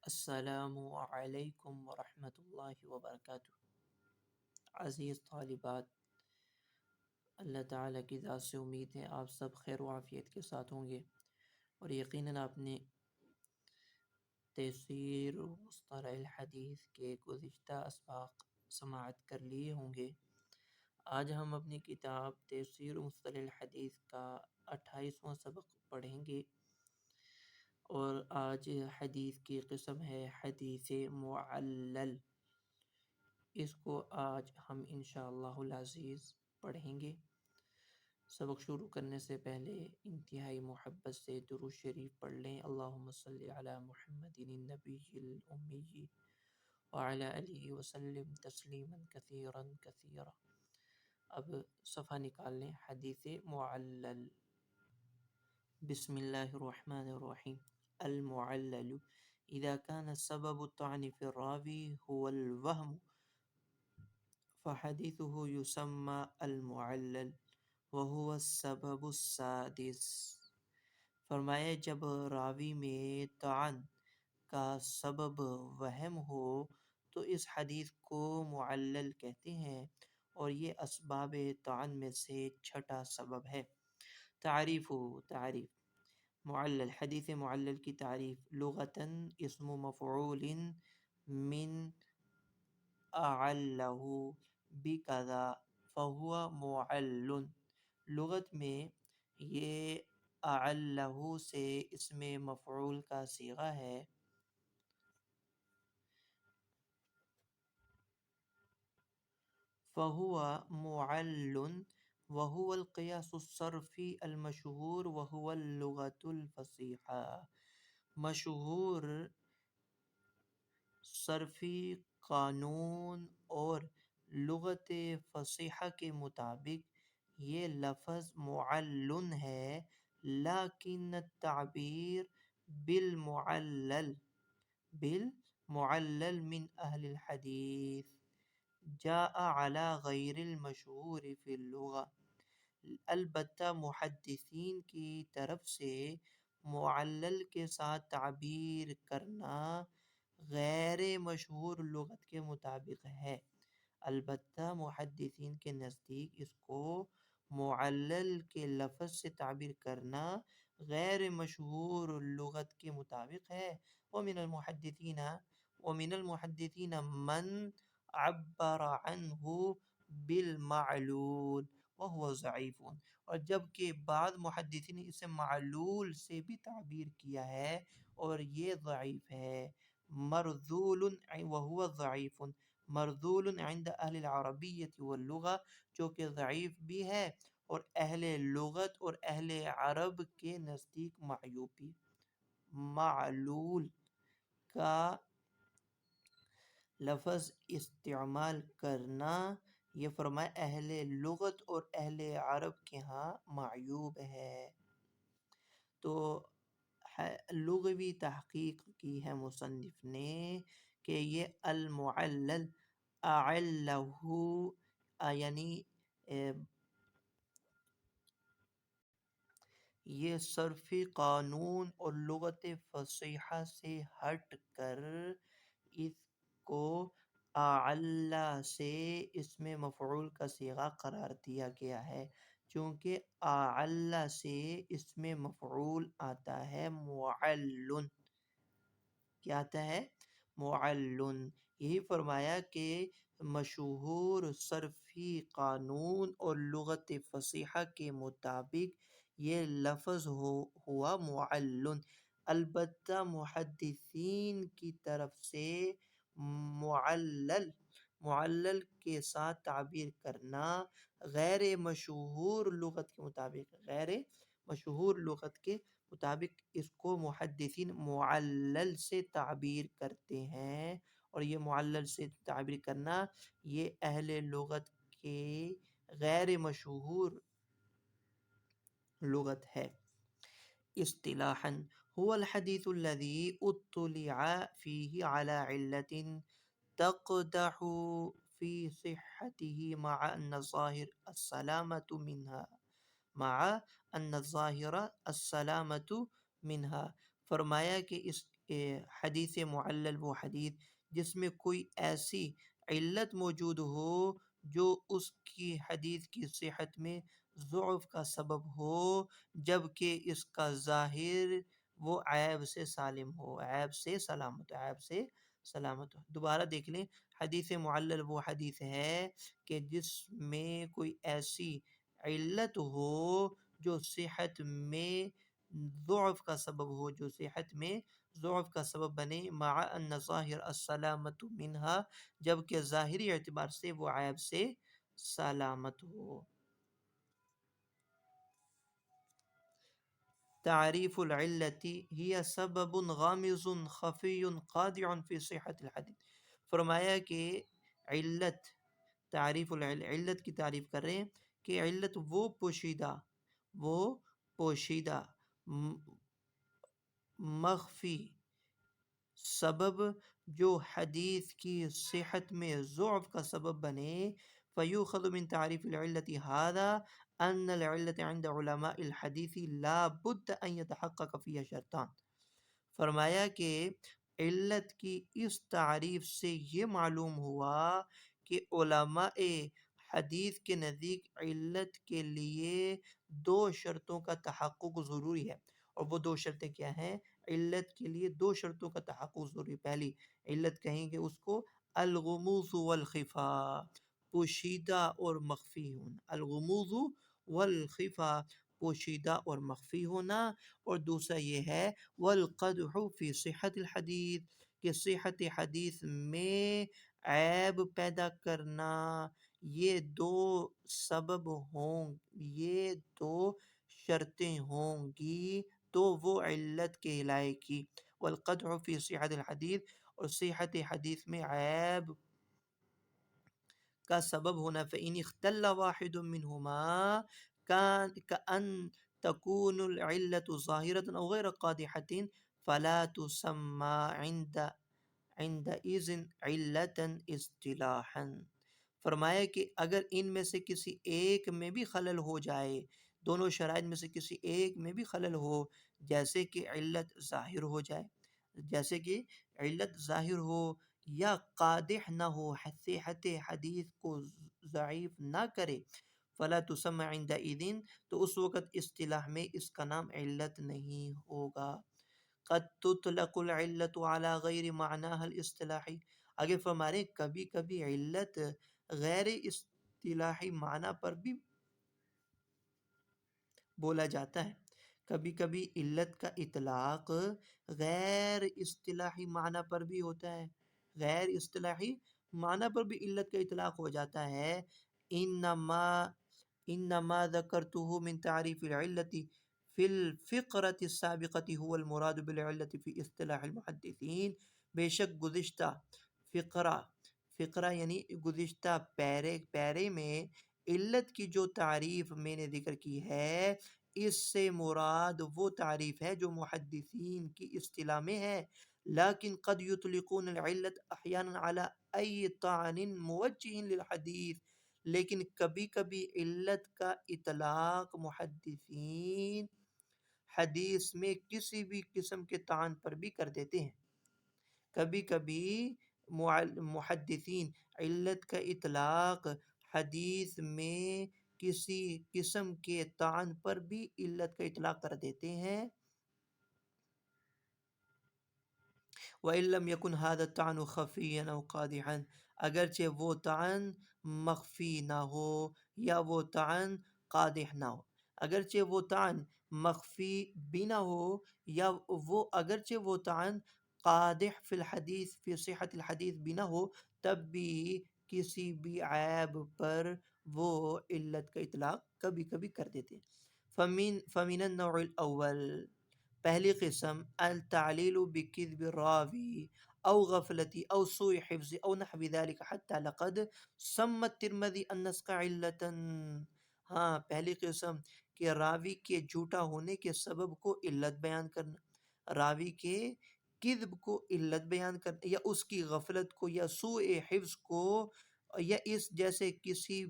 السلام علیکم ورحمۃ اللہ وبرکاتہ۔ عزیز طالبات، اللہ تعالیٰ کی ذات سے امید ہے آپ سب خیر و عافیت کے ساتھ ہوں گے، اور یقیناً آپ نے تفسیر مصطلح الحدیث کے گزشتہ اسباق سماعت کر لیے ہوں گے۔ آج ہم اپنی کتاب تفسیر مصطلح الحدیث کا 28واں سبق پڑھیں گے، اور آج حدیث کی قسم ہے حدیث معلل۔ اس کو آج ہم انشاءاللہ العزیز پڑھیں گے۔ سبق شروع کرنے سے پہلے انتہائی محبت سے درود شریف پڑھ لیں۔ اللہم صلی علی محمد النبی الامی وعلی آلہ وسلم تسلیما کثیرا کثیرا۔ اب صفحہ نکال لیں۔ حدیث معلل۔ بسم اللہ الرحمن الرحیم۔ المعلل اذا كان السبب الطعن في الراوي هو الوهم فحديثه يسمى المعلل وهو السبب السادس۔ فرمایا جب راوی میں طعن کا سبب وہم ہو تو اس حدیث کو معلل کہتے ہیں، اور یہ اسباب طعن میں سے چھٹا سبب ہے۔ تعریف معلل، حدیث معلل کی تعریف: لغتاً اسم مفعول من اعلہ بکذا فہو معلل۔ لغت میں یہ اعلہ سے اسم مفعول کا صیغہ ہے، فہو معلل وهو القياس الصرفي المشهور وهو اللغة الفصيحة۔ مشہور صرفی قانون اور لغت فصیحہ کے مطابق یہ لفظ معلل ہے، لیکن التعبیر بالمعلل من اہل الحدیث جاء على غیر المشہور فی اللغہ۔ البتہ محدثین کی طرف سے معلل کے ساتھ تعبیر کرنا غیر مشہور لغت کے مطابق ہے۔ البتہ محدثین کے نزدیک اس کو معلل کے لفظ سے تعبیر کرنا غیر مشہور لغت کے مطابق ہے۔ ومن المحدثین من عبر عنہ بالمعلول وهو ضعیف، اور جبکہ بعض محدثین نے اسے معلول سے بھی تعبیر کیا ہے اور یہ ضعیف ہے۔ مرذول وهو ضعیف، مرذول عند اہل العربیۃ واللغہ، جو کہ ضعیف بھی ہے اور اہل لغت اور اہل عرب کے نزدیک معیوب بھی۔ معلول کا لفظ استعمال کرنا، یہ فرمایا اہل لغت اور اہل عرب کے ہاں معیوب ہے۔ تو لغوی تحقیق کی ہے مصنف نے کہ یہ المعلل اعلہ یعنی یہ صرفی قانون اور لغت فصیحہ سے ہٹ کر اس کو اعلہ سے اسم مفعول کا صیغہ قرار دیا گیا ہے، چونکہ اعلہ سے اسم مفعول آتا ہے معلن۔ کیا آتا ہے؟ معلن۔ یہی فرمایا کہ مشہور صرفی قانون اور لغت فصیحہ کے مطابق یہ لفظ ہوا معلن۔ البتہ محدثین کی طرف سے معلل کے ساتھ تعبیر کرنا غیر مشہور لغت کے مطابق، غیر مشہور لغت کے مطابق اس کو محدثین معلل سے تعبیر کرتے ہیں، اور یہ معلل سے تعبیر کرنا یہ اہل لغت کے غیر مشہور لغت ہے۔ اصطلاحاً هو الحديث الذي اطلع فيه على علة تقدح في صحته مع أن الظاهر السلامة منها۔ فرمایا کہ حدیث معلل وہ حدیث جس میں کوئی ایسی علت موجود ہو جو اس کی حدیث کی صحت میں ضعف کا سبب ہو، جبکہ اس کا ظاہر وہ عیب سے سالم ہو، عیب سے سلامت، عیب سے سلامت ہو۔ دوبارہ دیکھ لیں، حدیث معلل وہ حدیث ہے کہ جس میں کوئی ایسی علت ہو جو صحت میں ضعف کا سبب ہو، جو صحت میں ضعف کا سبب بنے، مع ان ظاہر السلامت منہا، جبکہ ظاہری اعتبار سے وہ عیب سے سلامت ہو۔ تعریف العلت ہی سبب غامض خفی قادع فی صحت الحدیث۔ فرمایا کہ علت، تعریف علت کی تعریف کر رہے ہیں کہ علت وہ پوشیدہ مخفی سبب جو حدیث کی صحت میں ضعف کا سبب بنے، فیوخذ من تعریف العلت هذا ان العلت عند علماء الحدیث لا بد ان يتحقق فيها شرطان۔ فرمایا کہ علت کی اس تعریف سے یہ معلوم ہوا کہ علماء حدیث کے نزدیک علت کے لیے دو شرطوں کا تحقق ضروری ہے، اور وہ دو شرطیں کیا ہیں؟ علت کے لیے دو شرطوں کا تحقق ضروری۔ پہلی علت کہیں گے اس کو الغموض والخفا، پوشیدہ اور مخفی ہونا، الغموض والخفا، پوشیدہ اور مخفی ہونا، اور دوسرا یہ ہے والقدح فی صحت الحدیث، کہ صحت حدیث میں عیب پیدا کرنا۔ یہ دو سبب ہوں، یہ دو شرطیں ہوں گی تو وہ علت کہلائے گی۔ والقدح فی صحت الحدیث، اور صحت حدیث میں عیب کا سبب ہونا، فإن اختل واحد منهما كأن تكون العلة ظاهرة أو غير قادحة فلا تسمى عندئذ علة اصطلاحا۔ فرمایا کہ اگر ان میں سے کسی ایک میں بھی خلل ہو جائے، دونوں شرائط میں سے کسی ایک میں بھی خلل ہو، جیسے کہ علت ظاہر ہو جائے، جیسے کہ علت ظاہر ہو یا قادح نہ ہو، صحت حدیث کو ضعیف نہ کرے، فلا تسمى عندئذ، تو اس وقت اصطلاح میں اس کا نام علت نہیں ہوگا۔ قد تطلق العلت على غیر معناها الاصطلاحی، آگے فرما رہے کبھی کبھی علت غیر اصطلاحی معنی پر بھی بولا جاتا ہے، کبھی کبھی علت کا اطلاق غیر اصطلاحی معنی پر بھی ہوتا ہے، غیر اصطلاحی معنی پر بھی علت کا اطلاق ہو جاتا ہے۔ انما ذکرته من تعریف العلت فی الفقرۃ السابقۃ هو المراد بالعلت فی اصطلاح المحدثین، بے شک گزشتہ فقرہ یعنی گزشتہ پیرے میں علت کی جو تعریف میں نے ذکر کی ہے، اس سے مراد وہ تعریف ہے جو محدثین کی اصطلاح میں ہے، لیکن قد یطلقون العلت احیانا علی ای طعن موجہ للحدیث، لیکن کبھی کبھی علت کا اطلاق محدثین حدیث میں کسی بھی قسم کے طعن پر بھی کر دیتے ہیں۔ کبھی کبھی محدثین علت کا اطلاق حدیث میں کسی قسم کے طعن پر بھی علت کا اطلاق کر دیتے ہیں۔ وَإِن لَّمْ يَكُنْ هَذَا الطَّعْنُ خَفِيًّا أَوْ قَادِحًا، اگرچہ وہ طعن مخفی نہ ہو یا وہ طعن قادح نہ ہو، اگرچہ وہ طعن مخفی بھی نہ ہو یا اگرچہ وہ طعن قادح فی الحدیث فی صحت الحدیث بھی نہ ہو، تب بھی کسی بھی عیب پر وہ علت کا اطلاق کبھی کبھی کر دیتے۔ فمن النوع الاول، پہلی قسم، التعلیل بکذب الراوی او غفلتی او سوء حفظ او نحو ذلك حتى لقد سمى الترمذی النسق علتا۔ ہاں، پہلی قسم کہ راوی کے جھوٹا ہونے کے سبب کو علت بیان کرنا، راوی کے کذب کو علت بیان کرنا، یا اس کی غفلت کو یا سوء حفظ کو، یا اس جیسے کسی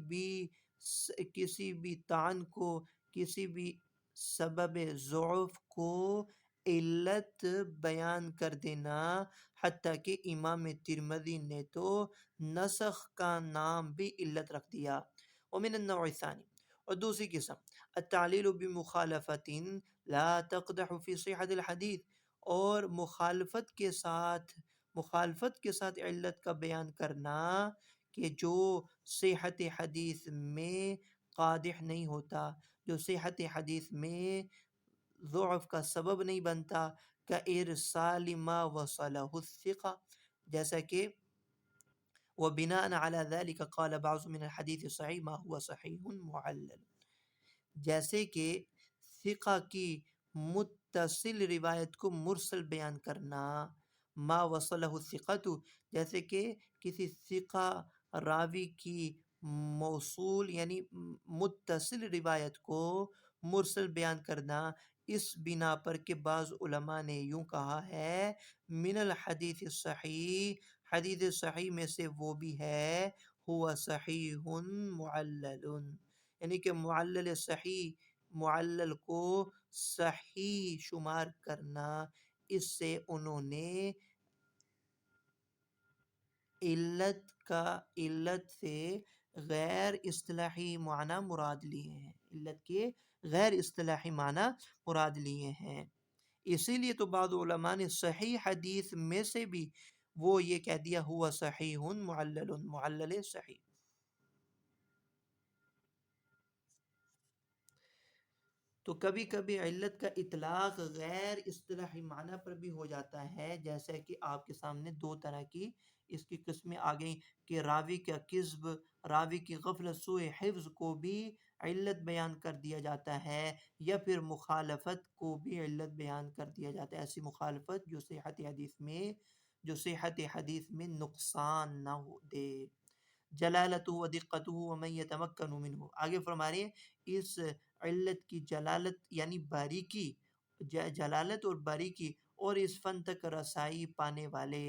بھی طعن کو، کسی بھی سبب ضعف کو علت بیان کر دینا، حتیٰ کہ امام ترمذی نے تو نسخ کا نام بھی علت رکھ دیا۔ ومن النوع الثانی، اور دوسری قسم، التعلیل بمخالفت لا تقدح فی صحت الحدیث، اور مخالفت کے ساتھ علت کا بیان کرنا کہ جو صحت حدیث میں قادح نہیں ہوتا، جو صحت حدیث میں ضعف کا سبب نہیں بنتا، کا ارسال ما وصلہ الثقہ، جیسا کہ وبناء على ذلك قال بعض من الحديث الصحيح ما هو صحیح معلل، جیسے کہ ثقہ کی متصل روایت کو مرسل بیان کرنا، ما وصلہ الثقۃ، جیسے کہ کسی ثقہ راوی کی موصول یعنی متصل روایت کو مرسل بیان کرنا، اس بنا پر کہ بعض علماء نے یوں کہا ہے من الحدیث الصحیح، حدیث صحیح میں سے وہ بھی ہے، ہوا صحیح معلل، یعنی کہ معلل کو صحیح شمار کرنا، اس سے انہوں نے علت سے غیر اصطلاحی معنی مراد لیے ہیں، علت کے غیر اصطلاحی معنی مراد لیے ہیں۔ اسی لیے تو بعض علماء نے صحیح حدیث میں سے بھی وہ یہ کہہ دیا ہوا صحیح معلل، معلل صحیح۔ تو کبھی کبھی علت کا اطلاق غیر اصطلاحی معنی پر بھی ہو جاتا ہے، جیسے کہ آپ کے سامنے دو طرح کی اس کی قسمیں آ گئیں کہ راوی کا کذب، راوی کی غفلت، سوء حفظ کو بھی علت بیان کر دیا جاتا ہے، یا پھر مخالفت کو بھی علت بیان کر دیا جاتا ہے، ایسی مخالفت جو صحت حدیث میں نقصان نہ دے، جلالتہ و دقتہ ومن یتمکن منہ۔ آگے فرما رہے ہیں اس علت کی جلالت یعنی باریکی، جلالت اور باریکی، اور اس فن تک رسائی پانے والے،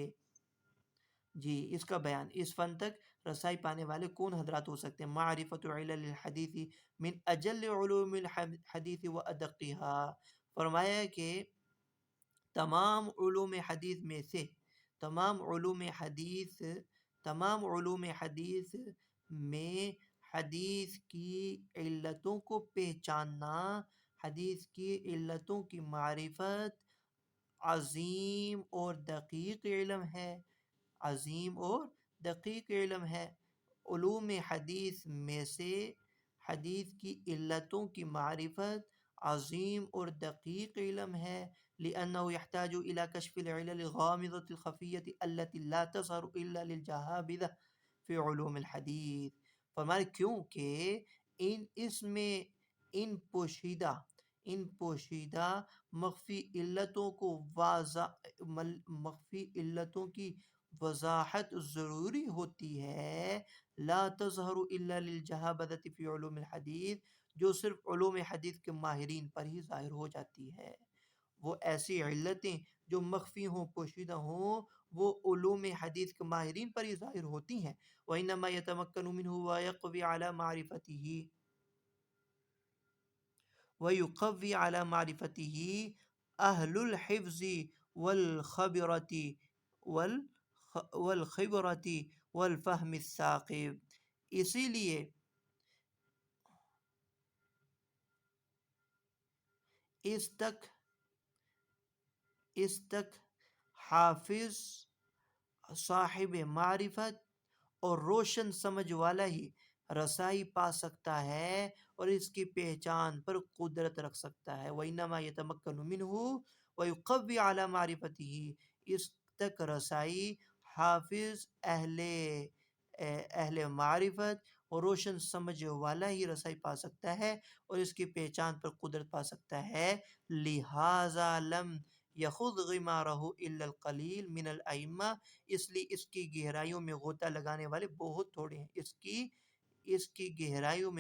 جی اس کا بیان، اس فن تک رسائی پانے والے کون حضرات ہو سکتے ہیں؟ معرفت علل الحدیث من اجل علوم الحدیث و ادقها، فرمایا کہ تمام علوم حدیث میں سے، تمام علوم حدیث میں حدیث کی علتوں کو پہچاننا، حدیث کی علتوں کی معرفت عظیم اور دقیق علم ہے، عظیم اور دقیق علم ہے۔ علوم حدیث میں سے حدیث کی علتوں کی معرفت عظیم اور دقیق علم ہے، لأنه يحتاج إلى كشف العلل الغامضة الخفية التي لا تظهر إلا للجهابذة في علوم الحدیث، فرمائے کیونکہ اس میں ان پوشیدہ مخفی علتوں کی وضاحت ضروری ہوتی ہے، لا تظہر الا للجہابذة فی علوم الحدیث، جو صرف علوم حدیث کے ماہرین پر ہی ظاہر ہو جاتی ہے۔ وہ ایسی علتیں جو مخفی ہوں، پوشیدہ ہوں، وہ علوم حدیث کے ماہرین پر ہی ظاہر ہوتی ہیں۔ وَإِنَّمَا يَتَمَكَّنُ مِنْهُ وَيَقْوِي عَلَى مَعْرِفَتِهِ وَيُقَوِّي عَلَى مَعْرِفَتِهِ أَهْلُ الْحِفْظِ وَالْخِبْرَةِ وَالْفَهْمِ الثَّاقِبِ، اسی لیے اس تک حافظ، صاحب معرفت اور روشن سمجھ والا ہی رسائی پا سکتا ہے اور اس کی پہچان پر قدرت رکھ سکتا ہے۔ وَإِنَّمَا يَتَمَكَّنُ مِنْهُ وَيُقَوِّي عَلَى مَعْرِفَتِهِ، اس تک رسائی حافظ، اہل معرفت اور روشن سمجھ والا ہی رسائی پا سکتا ہے اور اس کی پہچان پر قدرت پا سکتا ہے، لہذا لم یخوض غمارہ الا القلیل من الائمہ، اس لیے اس کی گہرائیوں میں غوطہ لگانے والے بہت تھوڑے ہیں، اس کی گہرائیوں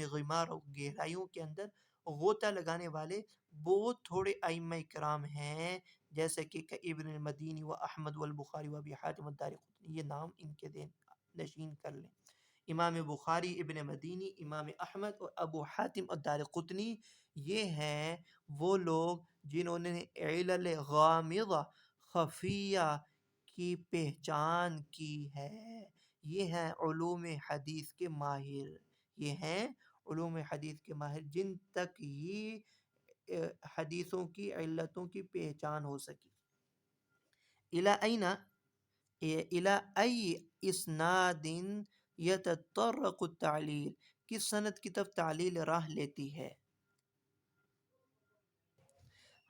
کے اندر غوطہ لگانے والے بہت تھوڑے ائمہ کرام ہیں، جیسے کہ ابن المدینی و احمد والبخاری و ابی حاتم الدارقطنی، یہ نام ان کے ذہن نشین کر لیں۔ امام بخاری، ابن مدینی، امام احمد اور ابو حاتم اور دارقطنی، یہ ہیں وہ لوگ جنہوں نے علل غامضہ خفیہ کی پہچان کی ہے۔ یہ ہیں علوم حدیث کے ماہر، یہ ہیں علوم حدیث کے ماہر جن تک یہ حدیثوں کی علتوں کی پہچان ہو سکی۔ الی این الی ای اسناد یتطرق التعلیل، کس سند کی طرف تعلیل راہ لیتی ہے؟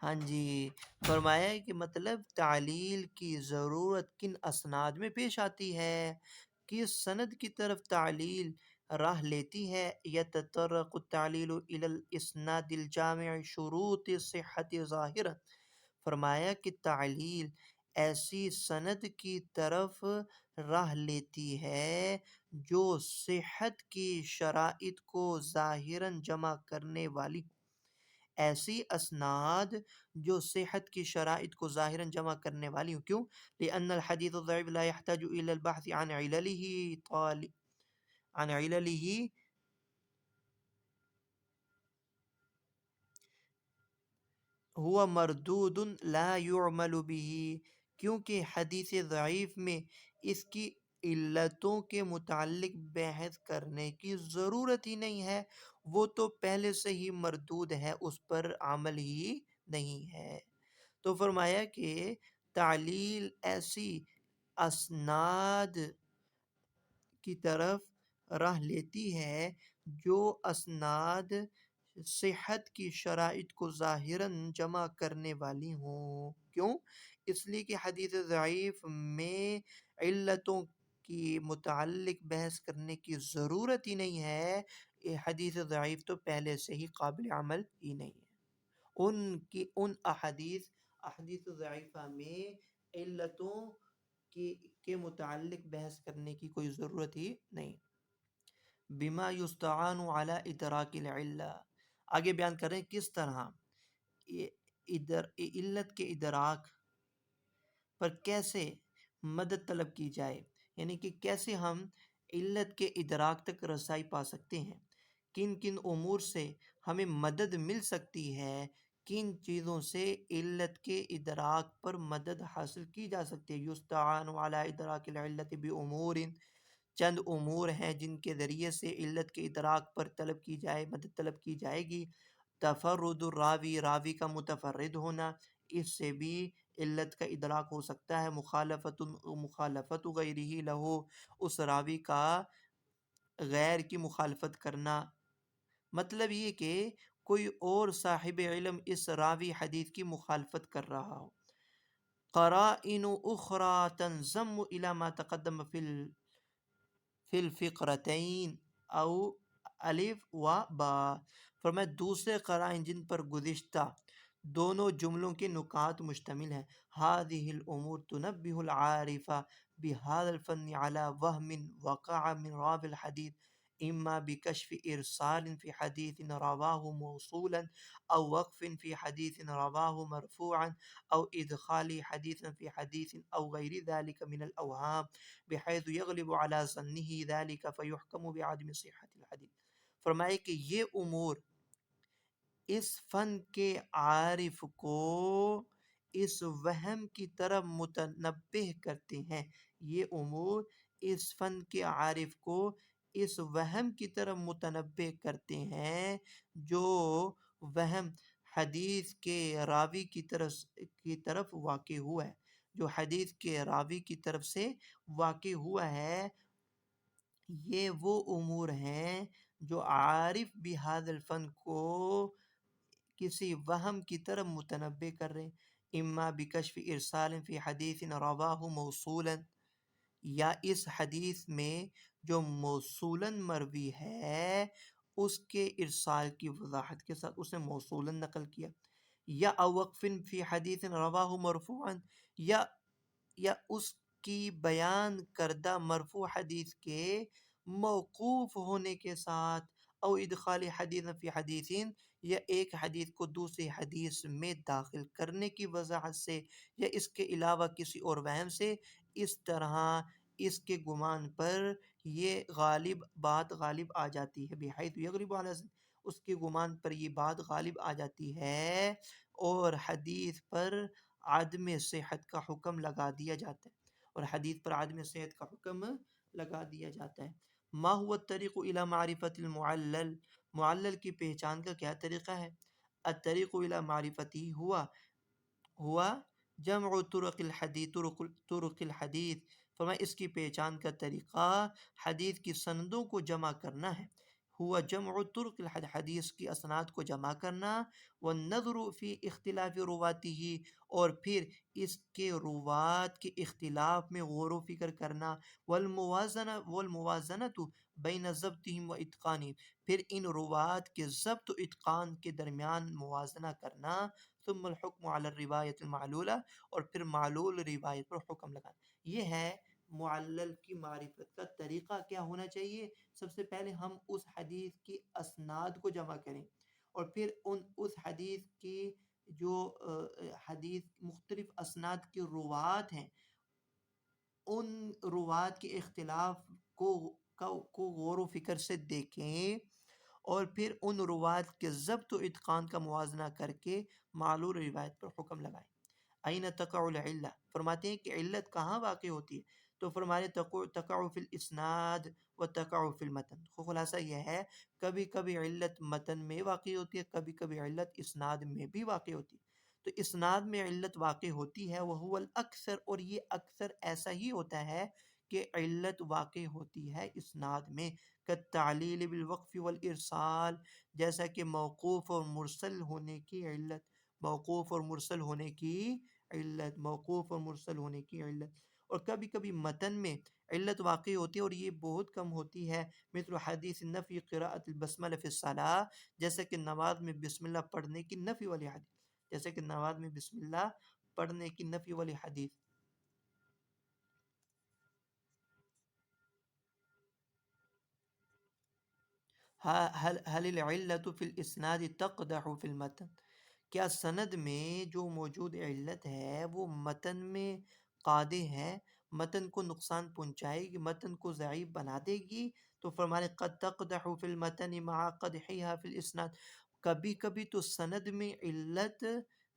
ہاں جی، فرمایا ہے کہ مطلب تعلیل کی ضرورت کن اسناد میں پیش آتی ہے، کس سند کی طرف تعلیل راہ لیتی ہے۔ یتطرق التعلیل الی الاسناد الجامع شروط صحت ظاہرہ، فرمایا کہ تعلیل ایسی سند کی طرف راہ لیتی ہے جو صحت کی شرائط کو ظاہراً جمع کرنے والی، ایسی اسناد جو صحت کی شرائط کو ظاہراً جمع کرنے والی ہوں۔ کیوں؟ لأن الحدیث الضعیف لا يحتاج إلى البحث عن علله ہوا مردود لا يعمل به، کیونکہ حدیث ضعیف میں اس کی علتوں کے متعلق بحث کرنے کی ضرورت ہی نہیں ہے، وہ تو پہلے سے ہی مردود ہے، اس پر عمل ہی نہیں ہے۔ تو فرمایا کہ تعلیل ایسی اسناد کی طرف راہ لیتی ہے جو اسناد صحت کی شرائط کو ظاہراً جمع کرنے والی ہوں۔ کیوں؟ اس لیے کہ حدیث ضعیف میں علتوں کی متعلق بحث کرنے کی ضرورت ہی نہیں ہے، یہ حدیث ضعیف تو پہلے سے ہی قابل عمل ہی نہیں ہے۔ ان احادیث ضعیفہ میں علتوں کے متعلق بحث کرنے کی کوئی ضرورت ہی نہیں۔ بما یستعان علی ادراک العلہ، آگے بیان کریں کس طرح علت کے ادراک پر کیسے مدد طلب کی جائے، یعنی کہ کیسے ہم علت کے ادراک تک رسائی پا سکتے ہیں، کن کن امور سے ہمیں مدد مل سکتی ہے، کن چیزوں سے علت کے ادراک پر مدد حاصل کی جا سکتی ہے۔ یستعان علی ادراک العلت بامور، چند امور ہیں جن کے ذریعے سے علت کے ادراک پر طلب کی جائے، مدد طلب کی جائے گی۔ تفرد الراوی، راوی کا متفرد ہونا، اس سے بھی علت کا ادراک ہو سکتا ہے۔ مخالفت غیرہ لہو، اس راوی کا غیر کی مخالفت کرنا، مطلب یہ کہ کوئی اور صاحب علم اس راوی حدیث کی مخالفت کر رہا ہو۔ قرائن اخرى تنضم الى ما تقدم فی الفقرتین او الف و با، فرمایا دوسرے قرائن جن پر گزشتہ دونوں جملوں کے نکات مشتمل ہیں۔ هذه الامور تنبه العارف بهذا الفن على وهم وقع من راوی الحدیث، اما بکشف ارسال فی حدیث رواه موصولا او وقف فی حدیث رواه مرفوعا او ادخال حدیث فی حدیث او غیر ذلك من الاوهام بحيث يغلب على ظنه ذلك فيحكم بعدم صحة الحديث، فرمائے کہ یہ امور اس فن کے عارف کو اس وہم کی طرف متنبہ کرتے ہیں، یہ امور اس فن کے عارف کو اس وہم کی طرف متنبہ کرتے ہیں جو وہم حدیث کے راوی کی طرف واقع ہوا ہے، جو حدیث کے راوی کی طرف سے واقع ہوا ہے۔ یہ وہ امور ہیں جو عارف بہذا الفن کو کسی وہم کی طرف متنبع کر رہے ہیں۔ اما بکشف ارسال فی حدیث رواہ موصولا، یا اس حدیث میں جو موصولا مروی ہے اس کے ارسال کی وضاحت کے ساتھ اسے موصولا نقل کیا، یا او وقف فی حدیث رواہ مرفوعا، یا اس کی بیان کردہ مرفوع حدیث کے موقوف ہونے کے ساتھ، او ادخال حدیث فی حدیثین، یا ایک حدیث کو دوسری حدیث میں داخل کرنے کی وضاحت سے، یا اس کے علاوہ کسی اور وہم سے۔ اس طرح اس کے گمان پر یہ بات غالب آ جاتی ہے، بحیث یغلب علی اس کے گمان پر یہ بات غالب آ جاتی ہے اور حدیث پر عدم صحت کا حکم لگا دیا جاتا ہے، اور حدیث پر عدم صحت کا حکم لگا دیا جاتا ہے۔ ما هو الطریق الی معرفت المعلل، معلل کی پہچان کا کیا طریقہ ہے؟ الطریق الی معرفتی ہوا جمع طرق الحدیث، فرمایا اس کی پہچان کا طریقہ حدیث کی سندوں کو جمع کرنا ہے، ہوا جمع طرق الحدیث، حدیث کی اسناد کو جمع کرنا، والنظر فی اختلاف رواته، اور پھر اس کے روات کے اختلاف میں غور و فکر کرنا، والموازنۃ بین ضبطہم و اتقانہم، پھر ان روات کے ضبط و اتقان کے درمیان موازنہ کرنا، ثم الحکم علی الروایت المعلولہ، اور پھر معلول روایت پر حکم لگانا۔ یہ ہے معلل کی معرفت کا طریقہ کیا ہونا چاہیے۔ سب سے پہلے ہم اس حدیث کی اسناد کو جمع کریں، اور پھر اس حدیث کی جو حدیث مختلف اسناد کے روات ہیں، ان روات کے اختلاف کو غور و فکر سے دیکھیں، اور پھر ان روات کے ضبط و اتقان کا موازنہ کر کے معلول روایت پر حکم لگائیں۔ این تقع العلہ، فرماتے ہیں کہ علت کہاں واقع ہوتی ہے، تو فرماتے تقع فی الاسناد و تقع فی المتن۔ خلاصہ یہ ہے کبھی کبھی علت متن میں واقع ہوتی ہے، کبھی کبھی علت اسناد میں بھی واقع ہوتی ہے۔ تو اسناد میں علت واقع ہوتی ہے، وہ الاکثر، اور یہ اکثر ایسا ہی ہوتا ہے کہ علت واقع ہوتی ہے اسناد میں، کالتعلیل بالوقف والارسال، جیسا کہ موقوف اور مرسل ہونے کی علت، موقوف اور مرسل ہونے کی موقوف اور مرسل ہونے کی علت۔ اور کبھی کبھی متن میں علت واقع ہوتی ہے، اور یہ بہت کم ہوتی ہے، مثل حدیث نفی قراءۃ البسملہ فی الصلاۃ، جیسے کہ نماز میں بسم اللہ پڑھنے کی نفی والی حدیث، جیسے کہ نماز میں بسم اللہ پڑھنے کی نفی والی حدیث۔ هل العلت فی الاسناد تقدح فی المتن، کیا سند میں جو موجود علت ہے وہ متن میں قادح ہے، متن کو نقصان پہنچائے گی، متن کو ضعیف بنا دے گی؟ تو فرمانے قد تقدح فی المتن مع قدحها فی الاسناد، کبھی کبھی تو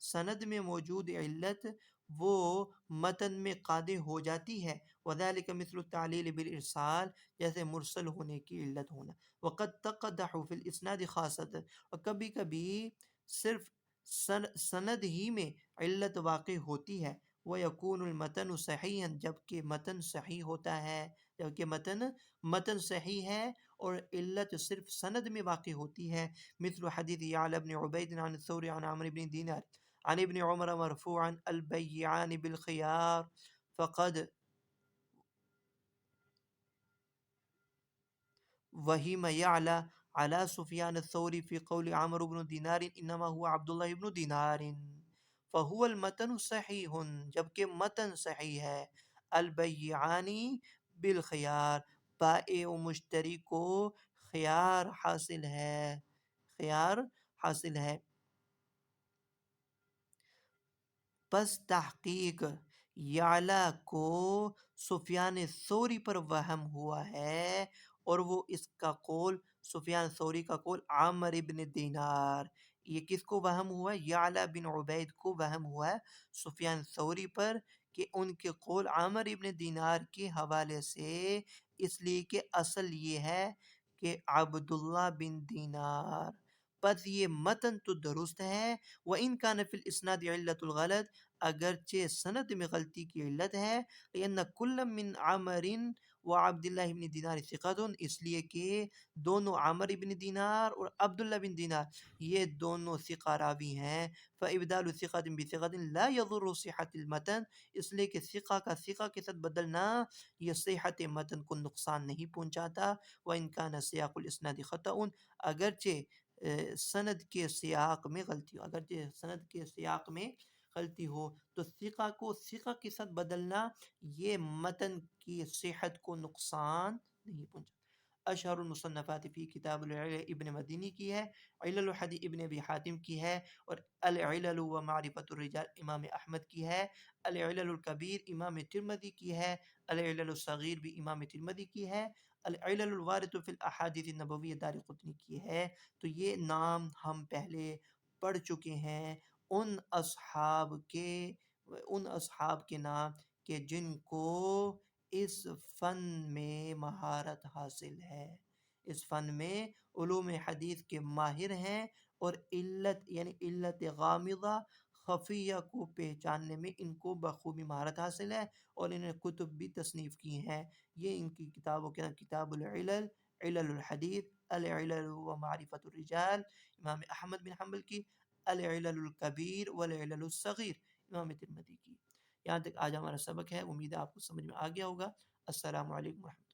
سند میں موجود علت وہ متن میں قادح ہو جاتی ہے، وذلک مثل التعلیل بالارسال، جیسے مرسل ہونے کی علت ہونا، وقد تقدح فی الاسناد خاصۃ، اور کبھی کبھی صرف سند ہی میں علت واقع ہوتی ہے، وَيَكُونُ الْمَتَنُ صَحِيحًا، جبکہ متن صحیح ہوتا ہے، جبکہ متن صحیح ہے اور علت صرف سند میں واقع ہوتی ہے، مثل حدیث یعلا بن عبید عن الثوری عن عمرو بن دینار عن ابن عمر مرفوعا البیعان بالخیار فقد وہیم یعلا علی سفیان الثوری فی قول عمرو بن دینار انما هو عبداللہ بن دینار فہو المتن صحیح، جبکہ متن صحیح ہے، البیعانی بالخیار، بائع و مشتری کو خیار حاصل ہے، خیار حاصل ہے۔ پس تحقیق یعلا کو سفیان ثوری پر وہم ہوا ہے، اور وہ اس کا قول، سفیان ثوری کا قول عامر ابن دینار، یہ کس کو وہم ہوا ہے؟ یعلا بن عبید کو وہم ہوا ہے سفیان ثوری پر، کہ ان کے قول عامر ابن دینار کے حوالے سے، اس لیے کہ اصل یہ ہے کہ عبداللہ بن دینار، پس یہ متن تو درست ہے، وَإِن كَانَ فِي الْإِسْنَادِ عِلَّةُ الْغَلَطِ، اگرچہ سند میں غلطی کی علت ہے، لِأَنَّ كُلًّا مِّنْ عَمَرٍ وعبداللہ بن دینار ثقۃ، اس لیے کہ دونوں عامر بن دینار اور عبداللہ بن دینار یہ دونوں ثقہ راوی ہیں، فَإِبْدَالُ ثِقَةٍ بِثِقَةٍ لَا يَضُرُّ صِحَّةَ الْمَتْنِ، اس لیے کہ ثقہ کا ثقہ کے ساتھ بدلنا یہ صحت متن کو نقصان نہیں پہنچاتا، وَإِن كَانَ سِيَاقُ الْإِسْنَادِ خَطَأٌ، اگرچہ سند کے سیاق میں غلطی ہو، اگرچہ سند کے سیاق میں غلطی ہو، تو ثقہ کو ثقہ کے ساتھ بدلنا یہ متن کی صحت کو نقصان نہیں پہنچا۔ اشہر المصنفات فی کتاب العلل ابن مدینی کی ہے، علل الحدیث ابن ابی حاتم کی ہے، اور العلل و معرفت الرجال امام احمد کی ہے، العلل الکبیر امام ترمذی کی ہے، العلل الصغیر بھی امام ترمذی کی ہے، العلل الوارد فی الاحادیث النبویہ دارقطنی کی ہے۔ تو یہ نام ہم پہلے پڑھ چکے ہیں ان اصحاب کے نام کہ جن کو اس فن میں مہارت حاصل ہے، اس فن میں علوم حدیث کے ماہر ہیں، اور علت یعنی علت غامضہ خفیہ کو پہچاننے میں ان کو بخوبی مہارت حاصل ہے، اور انہیں کتب بھی تصنیف کی ہیں۔ یہ ان کی کتابوں کے نام کتاب العلل، علل الحدیث، العلل و معرفت الرجال امام احمد بن حنبل کی، العلل الکبیر والعلل الصغیر امام ترمذی کی۔ یہاں تک آج ہمارا سبق ہے، امید ہے آپ کو سمجھ میں آ گیا ہوگا۔ السلام علیکم ورحمۃ اللہ۔